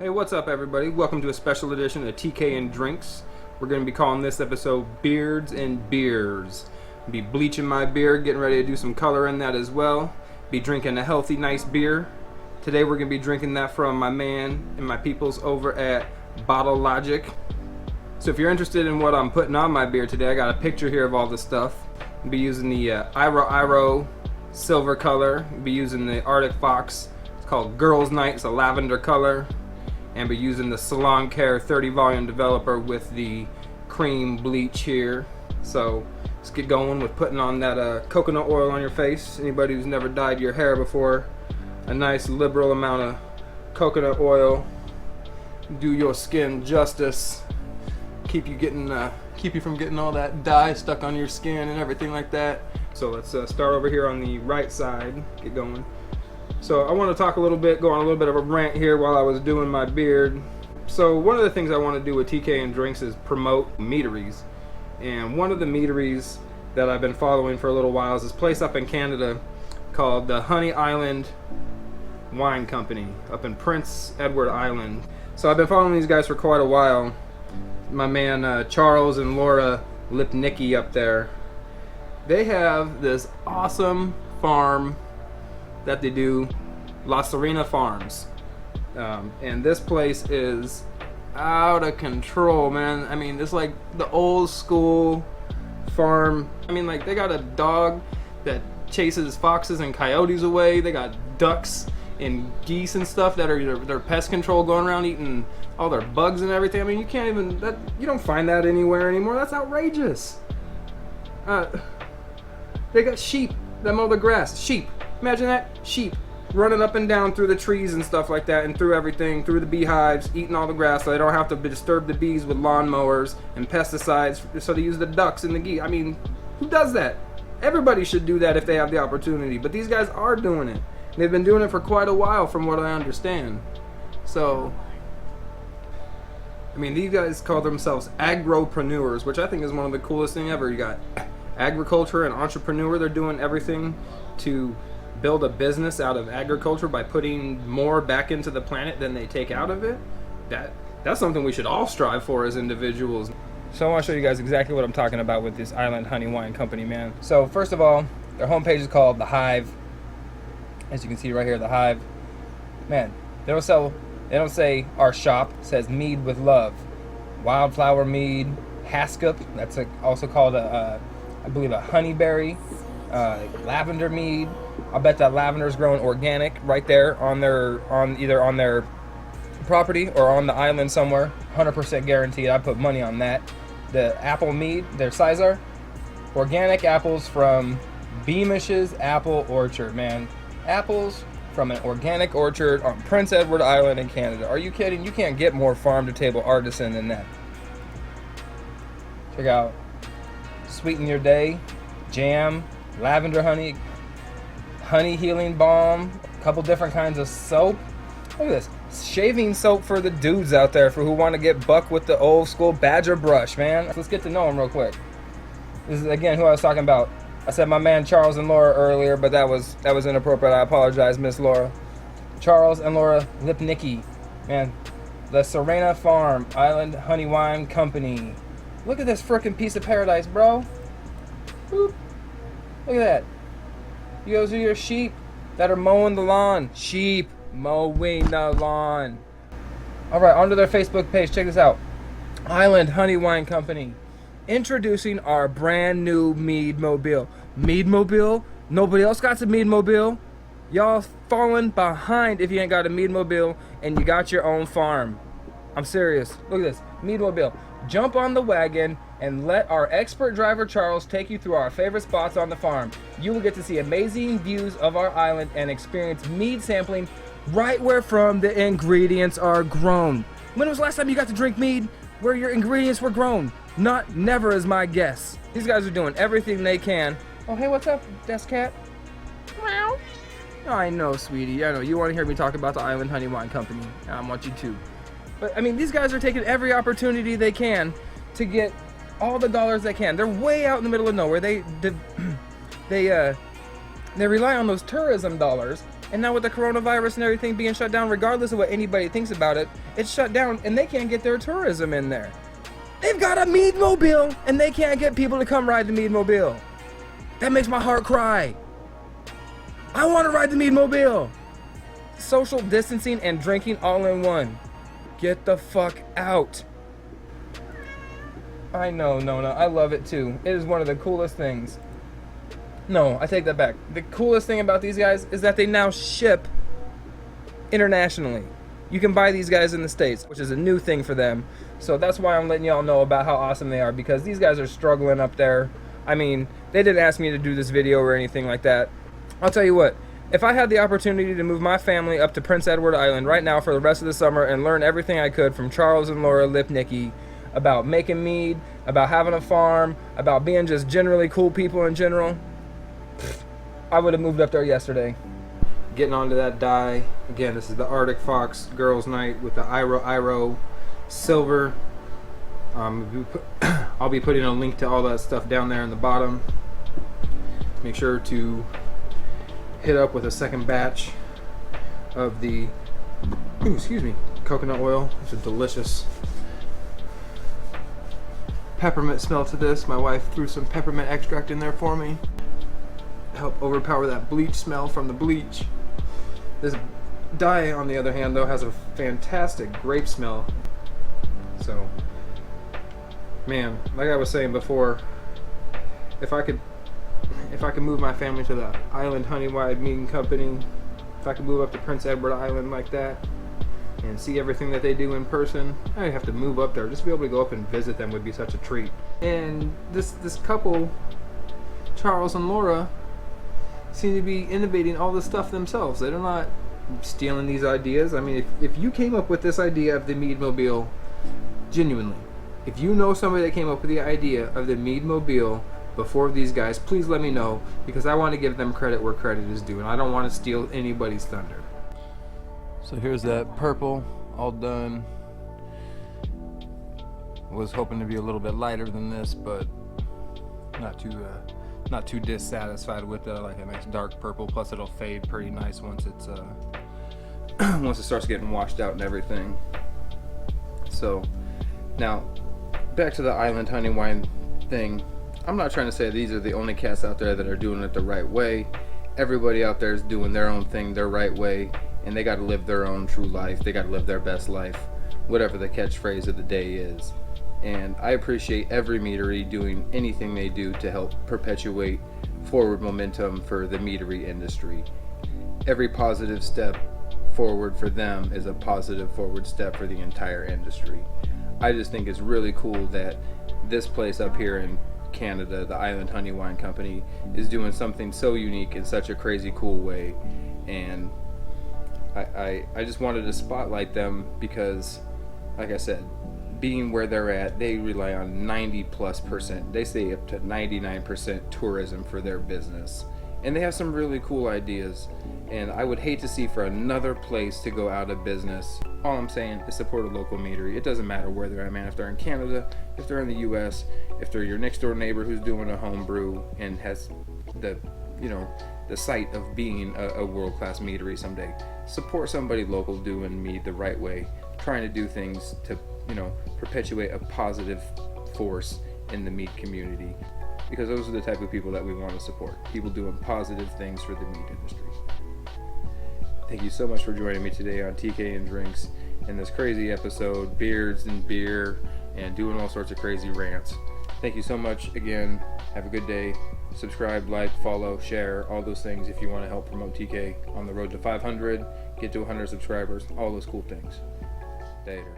Hey, what's up everybody? Welcome to a special edition of tkanddrinks. We're going to be calling this episode Beards and Beers. Be bleaching my beard, getting ready to do some color in that as well. Be drinking a healthy, nice beer. Today we're going to be drinking that from my man and my peoples over at Bottle Logic. So if you're interested in what I'm putting on my beer today, I got a picture here of all the stuff. I'll be using the Iro silver color. I'll be using the Arctic Fox. It's called Girls Night. It's a lavender color. And be using the Salon Care 30 volume developer with the cream bleach here. So let's get going with putting on that coconut oil on your face. Anybody who's never dyed your hair before, a nice liberal amount of coconut oil. Do your skin justice. Keep you from getting all that dye stuck on your skin and everything like that. So let's start over here on the right side. Get going. So I want to talk a little bit, go on a little bit of a rant here while I was doing my beard. So one of the things I want to do with tkanddrinks is promote meaderies. And one of the meaderies that I've been following for a little while is this place up in Canada called the Honey Island Wine Company up in Prince Edward Island. So I've been following these guys for quite a while. My man Charles and Laura Lipnicki up there. They have this awesome farm that they do, La Serena Farms, and this place is out of control, man. I mean, it's like the old school farm. I mean, like, they got a dog that chases foxes and coyotes away. They got ducks and geese and stuff that are their pest control, going around eating all their bugs and everything. I mean, you can't even, you don't find that anywhere anymore. That's outrageous. They got sheep that mow the grass. Sheep. Imagine that, sheep running up and down through the trees and stuff like that, and through everything, through the beehives, eating all the grass so they don't have to disturb the bees with lawnmowers and pesticides, so they use the ducks and the geese. I mean, who does that? Everybody should do that if they have the opportunity, but these guys are doing it. They've been doing it for quite a while from what I understand. So, I mean, these guys call themselves agropreneurs, which I think is one of the coolest thing ever. You got agriculture and entrepreneur. They're doing everything to build a business out of agriculture by putting more back into the planet than they take out of it. That's something we should all strive for as individuals. So I want to show you guys exactly what I'm talking about with this Island Honey Wine Company, man. So first of all, their homepage is called The Hive. As you can see right here, The Hive. Man, they don't say our shop. It says mead with love. Wildflower mead, Haskell. That's also called I believe a honeyberry. Lavender mead. I bet that lavender is growing organic right there either on their property or on the island somewhere. 100% guaranteed. I put money on that. The apple mead, their Sizar, organic apples from Beamish's Apple Orchard, man. Apples from an organic orchard on Prince Edward Island in Canada. Are you kidding? You can't get more farm-to-table artisan than that. Check out Sweeten Your Day, jam, lavender honey healing balm, a couple different kinds of soap. Look at this, shaving soap for the dudes out there who want to get buck with the old school badger brush, man. Let's get to know them real quick. This is again who I was talking about. I said my man Charles and Laura earlier, but that was inappropriate. I apologize, Miss Laura. Charles and Laura Lipnicki, man. The Serena Farm Island Honey Wine Company. Look at this frickin' piece of paradise, bro. Boop. Look at that. You guys are your sheep that are mowing the lawn. Sheep mowing the lawn. Alright, onto their Facebook page. Check this out. Island Honey Wine Company. Introducing our brand new Mead Mobile. Mead Mobile? Nobody else got a Mead Mobile? Y'all falling behind if you ain't got a Mead Mobile and you got your own farm. I'm serious. Look at this. Mead Mobile. Jump on the wagon and let our expert driver Charles take you through our favorite spots on the farm. You will get to see amazing views of our island and experience mead sampling right where from the ingredients are grown. When was the last time you got to drink mead where your ingredients were grown? Never is my guess. These guys are doing everything they can. Oh, hey, what's up, desk cat? Meow. I know, sweetie. I know. You want to hear me talk about the Island Honey Wine Company. I want you to. But, I mean, these guys are taking every opportunity they can to get all the dollars they can. They're way out in the middle of nowhere. They rely on those tourism dollars And now with the coronavirus and everything being shut down, regardless of what anybody thinks about it, it's shut down and they can't get their tourism in there. They've got a mead mobile and they can't get people to come ride the mead mobile. That makes my heart cry. I want to ride the mead mobile. Social distancing and drinking all in one. Get the fuck out. I know, no, I love it too. It is one of the coolest things. No, I take that back. The coolest thing about these guys is that they now ship internationally. You can buy these guys in the States, which is a new thing for them. So that's why I'm letting y'all know about how awesome they are, because these guys are struggling up there. I mean, they didn't ask me to do this video or anything like that. I'll tell you what, if I had the opportunity to move my family up to Prince Edward Island right now for the rest of the summer and learn everything I could from Charles and Laura Lipnicki about making mead, about having a farm, about being just generally cool people in general, I would have moved up there yesterday. Getting onto that dye. Again, this is the Arctic Fox Girls Night with the Iro Silver. I'll be putting a link to all that stuff down there in the bottom. Make sure to hit up with a second batch of the coconut oil. It's a delicious peppermint smell to this. My wife threw some peppermint extract in there for me. Help overpower that bleach smell from the bleach. This dye, on the other hand, though, has a fantastic grape smell. So, man, like I was saying before, if I could move my family to the Island Honeywide Mead Company, if I could move up to Prince Edward Island like that and see everything that they do in person, I'd have to move up there. Just to be able to go up and visit them would be such a treat. And this couple, Charles and Laura, seem to be innovating all this stuff themselves. They're not stealing these ideas. I mean, if you came up with this idea of the Mead Mobile, genuinely, if you know somebody that came up with the idea of the Mead Mobile before these guys, please let me know, because I want to give them credit where credit is due, and I don't want to steal anybody's thunder. So here's that purple, all done. Was hoping to be a little bit lighter than this, but not too dissatisfied with it. I like a nice dark purple, plus it'll fade pretty nice once it's once it starts getting washed out and everything. So now back to the Island Honey Wine thing. I'm not trying to say these are the only cats out there that are doing it the right way. Everybody out there is doing their own thing their right way, and they got to live their own true life. They got to live their best life, whatever the catchphrase of the day is. And I appreciate every meadery doing anything they do to help perpetuate forward momentum for the meadery industry. Every positive step forward for them is a positive forward step for the entire industry. I just think it's really cool that this place up here in Canada, the Island Honey Wine Company, is doing something so unique in such a crazy cool way. And I just wanted to spotlight them because, like I said, being where they're at, they rely on 90+%, they say up to 99% tourism for their business. And they have some really cool ideas, and I would hate to see for another place to go out of business. All I'm saying is support a local meadery. It doesn't matter where they're at, man. If they're in Canada, if they're in the US, if they're your next door neighbor who's doing a home brew and has the sight of being a world-class meadery someday, support somebody local doing mead the right way, trying to do things to perpetuate a positive force in the mead community, because those are the type of people that we want to support, people doing positive things for the mead industry. Thank you so much for joining me today on TK and Drinks in this crazy episode, beards and beer and doing all sorts of crazy rants. Thank you so much again. Have a good day. Subscribe, like, follow, share, all those things if you want to help promote TK on the road to 500, get to 100 subscribers, all those cool things. Later.